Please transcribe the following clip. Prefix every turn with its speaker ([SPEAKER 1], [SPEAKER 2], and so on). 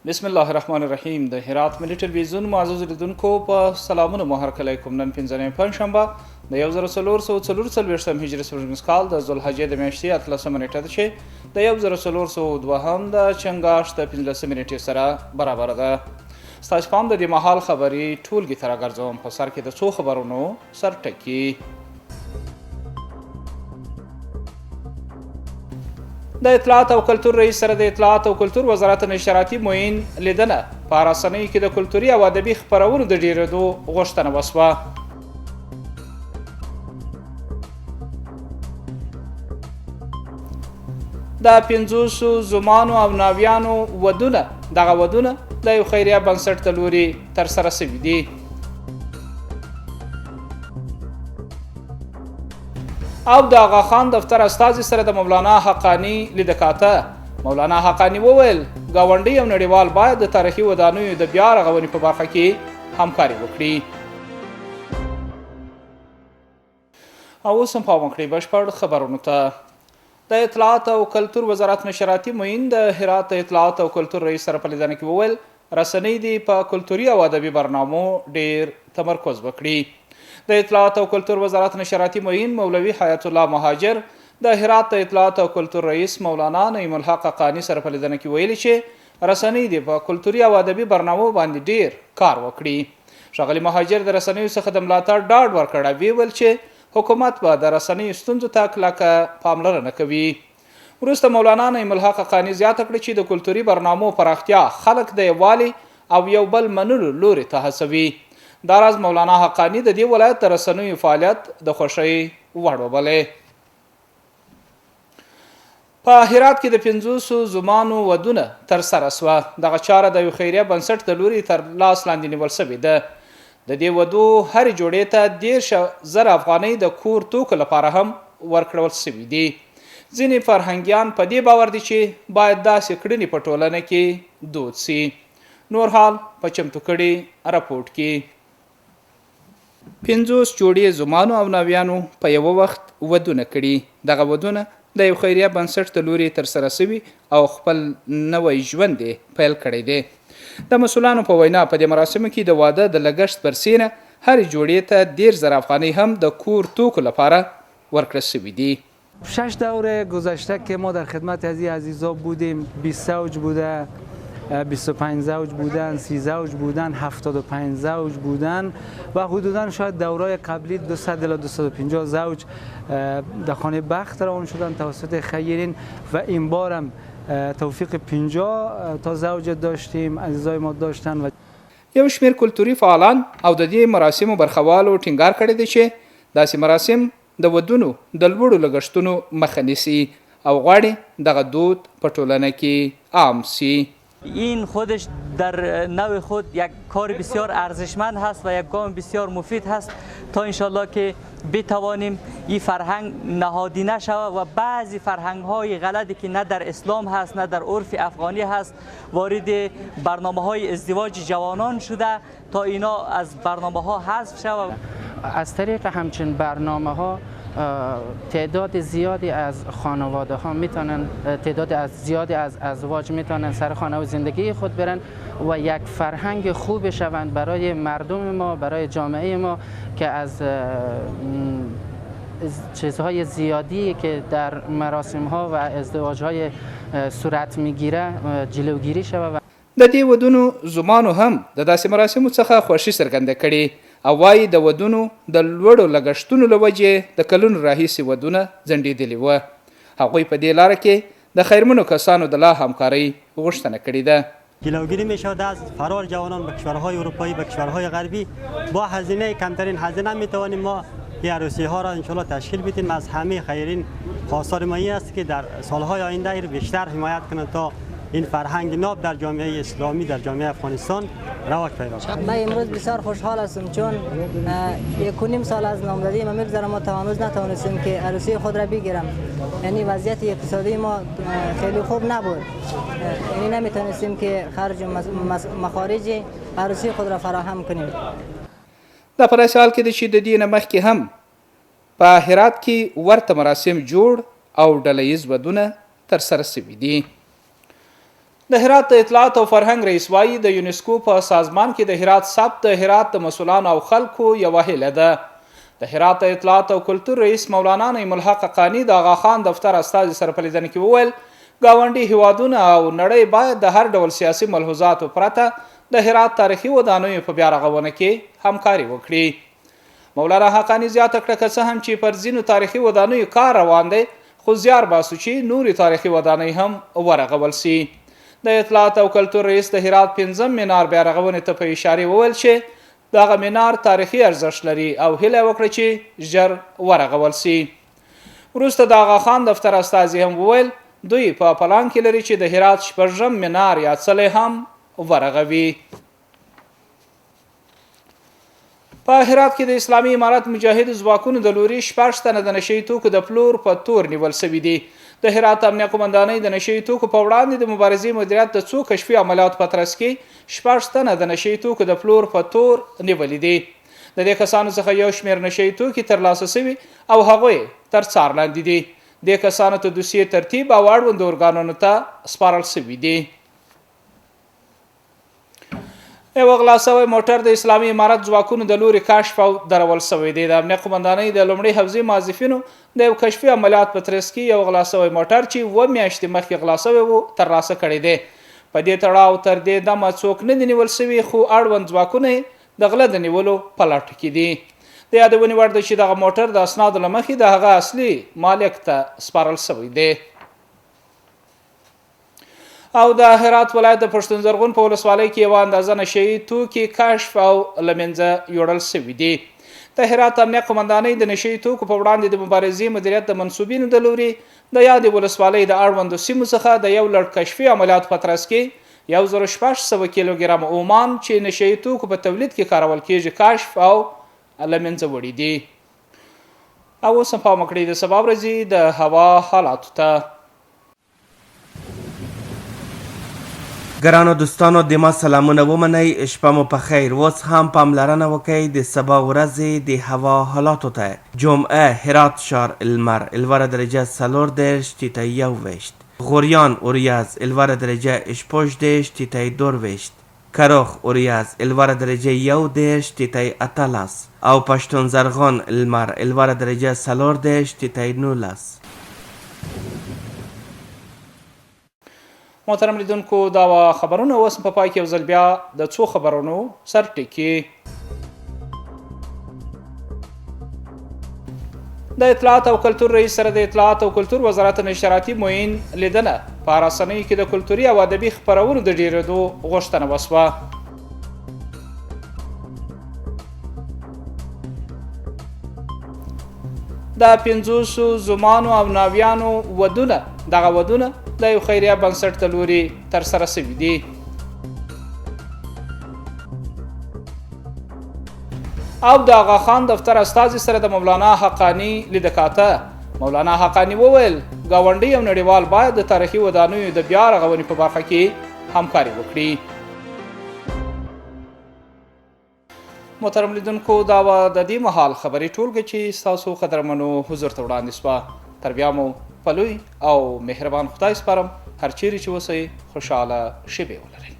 [SPEAKER 1] بسم الله الرحمن الرحیم. د هرات ملي ټلویزیون معزز لیدونکو په سلامونه مو هرکلی کوم. نن پنځنۍ پنجشنبه د 1444 هجري سپوږمیز کال د ذوالحجې د میاشتې 13 نیټه ده چې د 1402 د چنګاښ د 15 نیټې سره برابر ده. ستاسو پام د دې مهال خبري ټولګي ته راګرځوم. په سر کې د څو خبرونو سرټکي. د اطلاعات او کلتور رئیس سره د اطلاعات او کلتور وزارت نشراتي معین لیدنه په رسنیو کې د کلتوري او ادبي خپرونو د ډیرېدو غوښتنه وسوه. د 500 زومانو او ناویانو ودونه دغه ودونه د یو خیریه بنسټ د لوري ترسره شوي دي. او د آغا خان دفتر استازي سره د مولانا حقانی لیدکاته. مولانا حقانی وویل ګاونډي او نړیوال باید د تاریخي ودانیو د بیا رغونې په برخه کې همکاري وکړي. او اوس هم پام وکړئ بشپړ خبرونو ته. د اطلاعات او کلتور وزارت نشراتي معین د هرات اطلاعات او کلتور رئیس سره په لیدنه کې وویل رسنۍ دې په کلتوري او ادبي برنامو ډیر تمرکز وکړي. د اطلاعات او کلتور وزارت نشراتي معین مولوي حیات الله مهاجر د هرات اطلاعات او کلتور رئیس مولانا نعیم الحق حقانی سره په لیدنه کې ویلي چې رسنۍ دې په کلتوري او ادبي برنامو باندې ډیر کار وکړي. ښاغلي مهاجر د رسنیو څخه د ملاتړ ډاډ ورکړی. ویل چې حکومت به د رسنیو ستونزو ته کلکه پاملرنه کوي. وروسته مولانا نعیم الحق حقانی زیاته کړه چې د کلتوري برنامو پراختیا خلک د یووالي او یو بل منلو لوري ته هڅوي. دا راز مولانا حقانی د دې ولایت د رسنیو فعالیت د خوښۍ وړ وبلې. په هرات کې د 500 زومانو ودونه ترسره سوه. دغه چاره د یو خیریه بنسټ د لوري تر لاس لاندې نیول شوې ده. د دې ودو هرې جوړې ته 10,000 افغانۍ د کور توکو لپاره هم ورکړل شوي دي. ځینې فرهنګیان په دې باور دي چې باید داسې کړنې په ټولنه کې دود سي. نور حال په چمتو کړي راپورټ کې. 50 جوړې زومانو او ناویانو په یو وخت ودونه کړي. دغه ودونه د یو خیریه بنسټ د لوري ترسره شوي او خپل نوی ژوند یې پیل کړی دی. د مسؤلانو په وینا په دې مراسمو کې د واده د لګښت برسینه هرې جوړې ته 10,000 افغانۍ هم د کور توکو لپاره ورکړل شوي دي.
[SPEAKER 2] 6 دوره گذشته که ما در خدمت از این عزیزا بودیم 20 زوج بوده، 25 زوج بودن، 30 زوج بودن، 75 زوج بودن و حدودا شاید دورای قبلی 200 الی 250 زوج در خانه بخت روان شدن توسط خیرین و این بار هم توفیق 50 تا زوج داشتیم عزیزای ما داشتن. و
[SPEAKER 1] یو شمیر کلتوري فعالان او د دې مراسمو برخوالو ټینګار کړی دی چې داسې مراسم د ودونو د لوړو لګښتونو مخه نیسي او غواړي دغه دود په ټولنه کې عام سي.
[SPEAKER 3] این خودش در نوع خود یک کار بسیار ارزشمند هست و یک گام بسیار مفید هست تا انشالله که بتوانیم این فرهنگ نهادی نشود و بعضی فرهنگ های غلطی که نه در اسلام هست نه در عرف افغانی هست وارد برنامه های ازدواج جوانان شده تا اینا از برنامه ها حذف شود.
[SPEAKER 4] از طریق همچین برنامه ها تعداد زیادی از خانواده ها میتونن تعداد زیادی از ازواج میتونن سر خانه و زندگی خود برن و یک فرهنگ خوب شوند برای مردم ما برای جامعه ما که از چیزهای زیادی که در مراسم ها و ازدواج های صورت میگیره جلوگیری شود.
[SPEAKER 1] د دې ودونو زومانو هم د داسې مراسمو څخه خوښي څرګنده کړې او وایي د ودونو د لوړو لګښتونو له وجې د کلونو راهیسې ودونه ځنډېدلي وه. هغوی په دې لاره کې د خیرمنو کسانو د لا همکارۍ غوښتنه کړې ده.
[SPEAKER 5] جلوگیری می شود از فرار جوانان به کشورهای اروپایی به کشورهای غربی. با هزینه کمترین هزینه می توانیم ما این عروسی ها را انشالله تشکیل بدیم. از همه خیرین خواستار ما این است که در سالهای آینده این بیشتر حمایت کنند تا این فرهنگ ناب در جامعه اسلامی در جامعه افغانستان رواج پیدا کند.
[SPEAKER 6] من امروز بسیار خوشحال هستم چون 1.5 سال از نامزدی ما میگذره ما هنوز نتوانستیم که عروسی خود را بگیرم. یعنی وضعیت اقتصادی ما خیلی خوب نبود. یعنی نمیتونستیم که خرج مخارج عروسی خود را فراهم کنیم.
[SPEAKER 1] دا په داسې حال کې ده چې د دې نه مخکې هم په هرات کې ورته مراسم جوړ او ډله ییز ودونه ترسره شوي دي. د هرات د اطلاعات او فرهنګ رئیس وایي د یونسکو په سازمان کې د هرات ثبت د هرات د مسؤلانو او خلکو یوه هیله ده. د هرات د اطلاعات او کلتور رئیس مولانا نعیم الحق قانی د آغا خان دفتر استازي سره په لیدنه کې وویل ګاونډي هیوادونه او نړۍ باید د هر ډول سیاسي ملحوظاتو پرته د هرات تاریخي ودانیو په بیا رغونه کې همکاري وکړي. مولانا حقانی زیاته کړه که څه هم چې پر ځینو تاریخي ودانیو کار روان دی خو زیار باسو چې نورې تاریخي ودانۍ هم ورغول سي. د اطلاعات او کلتور رئیس د هرات 5م مینار بیا رغونې ته په اشارې وویل چې دغه مینار تاریخي ارزښت لري او هیله وکړه چې ژر ورغول سي. وروسته د آغا خان دفتر استازي هم وویل دوی په پلان کې لري چې د هرات 6م مینار یا څلی هم ورغوي. په هرات کې د اسلامي امارت مجاهد ځواکونو د لوري 6 تنه د نشي توکو د پلور په تور نیول شوي دي. د هرات امنیه قومندانۍ د نشي توکو په وړاندې د مبارزې مدیریت د څو کشفي عملیات په ترڅ کې 6 تنه د نشي توکو د پلور په تور نیولي دي. د دې کسانو څخه یو شمېر نشي توکي ترلاسه شوي او هغوی تر څار لاندې دي. د کسانو ته دوسیې ترتیب او اړوند ارګانونو ته سپارل شوي دي. یو غلا شوی موټر د اسلامي امارت ځواکونو د لوري کشف او درول شوی دی. د امنیه قومندانۍ د لومړي حفظي موظفینو د یو کشفي عملیات په ترڅ کې یو غلا شوی موټر چې 2 میاشتې مخکې غلا شوی و ترلاسه کړی دی. په دې تړاو تر دې دمه څوک نه دي نیول شوي خو اړوند ځواکونه د غله د نیولو په لټه کې دي. د یادونې وړ ده چې دغه موټر د اسنادو له مخې د هغه اصلي مالک ته سپارل شوی دی. او د هرات ولایت د پښتون زرغون په ولسوالۍ کې یوه اندازه نشي توکي کشف او له منځه یوړل شوي دي. د هرات امنیه قومندانۍ د نشي توکو په وړاندې د مبارزې مدیریت د منصوبینو د لوري د یادې ولسوالۍ د اړوندو سیمو څخه د یو لړ کشفي عملیات په ترڅ کې 1600 کیلوګرام اومان چې نشي توکو په تولید کې کارول کیږي کشف او له منځه وړي دي. او اوس هم پام وکړئ د سبا ورځې د هوا حالاتو ته.
[SPEAKER 7] ګرانو دوستانو د ما سلامونه ومنئ، شپه مو په خیر. اوس هم پاملرنه وکئ د سبا ورځې د هوا حالاتو ته. جمعه هرات ښار لمر 4 درجه 4 تیتای 1 غوریان اوریاز 4 درجه 18 تیتای 2 کروخ اوریاز 4 درجه 1 تیتای 18 او پشتون زرغون لمر 4 درجه 4 تیتای 19.
[SPEAKER 1] محترم لیدونکو دا خبرونه اوس په پای کې یو ځل بیا د څو خبرونو سر ټکي. د اطلاعات او کلتور رئیس سره د اطلاعات او کلتور وزارت نشراتي معین لیدنه په رسنیو کې د کلتوري او ادبي خپرونو د ډیرېدو غوښتنه وسوه. د 500 زمانو او ناویانو ودونه دغه ودونه د یو خیریه بنسټ ته لوري ترسره شوي دي. او د آغا خان دفتر استازي سره د مولانا حقانی لیدکاته مولانا حقانی وویل ګاونډي او نړیوال باید د تاریخي ودانیو د بیا رغونې په برخه کې همکاري وکړي. محترم لیدونکو دا د دې مهال خبرې ټولګه چې ستاسو قدرمنو حضور ته وړاندې شوه. تر بیا مو په لوی او مهربان خدای سپارم. هر چیرې چې اوسئ خوشحاله شپې ولرئ.